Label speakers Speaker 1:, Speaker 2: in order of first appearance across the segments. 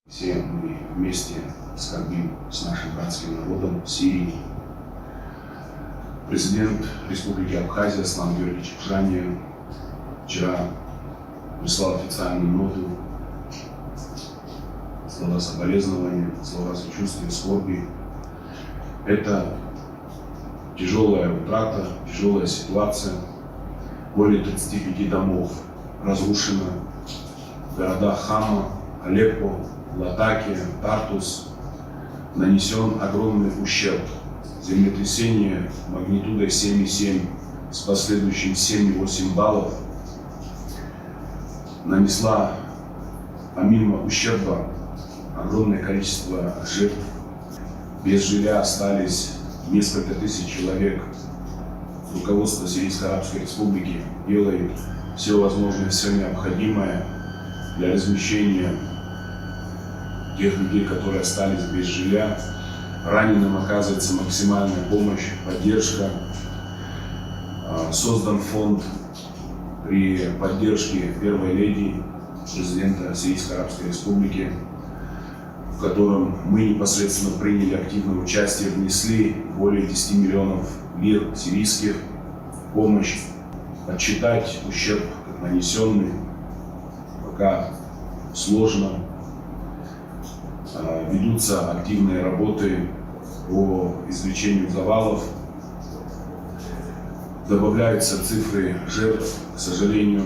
Speaker 1: Все мы вместе скорбим с нашим братским народом в Сирии. Президент Республики Абхазия Аслан Георгиевич Бжания вчера прислал официальную ноту, слова соболезнования, слова сочувствия, скорби. Это тяжелая утрата, тяжелая ситуация. Более 35 домов разрушено в городах Хама, Алеппо, Латакия, Тартус. Нанесен огромный ущерб. Землетрясение магнитудой 7,7 с последующим 7,8 баллов нанесла помимо ущерба огромное количество жертв. Без жилья остались несколько тысяч человек. Руководство Сирийской Арабской Республики делает все возможное, все необходимое для размещения тех людей, которые остались без жилья. Раненым оказывается максимальная помощь, поддержка. Создан фонд при поддержке первой леди президента Сирийской Арабской Республики, в котором мы непосредственно приняли активное участие, внесли более 10 миллионов лир сирийских в помощь. Подсчитать ущерб нанесенный пока сложно. Ведутся активные работы по извлечению завалов. Добавляются цифры жертв. К сожалению,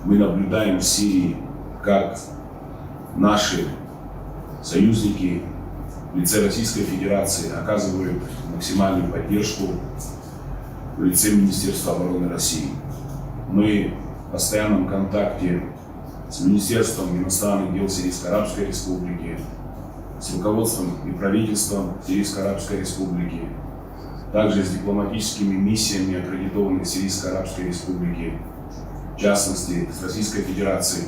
Speaker 1: мы наблюдаем в Сирии, как наши союзники в лице Российской Федерации оказывают максимальную поддержку в лице Министерства обороны России. Мы в постоянном контакте с Министерством иностранных дел Сирийской Арабской Республики, с руководством и правительством Сирийской Арабской Республики, также с дипломатическими миссиями, аккредитованных Сирийской Арабской Республики, в частности, с Российской Федерацией.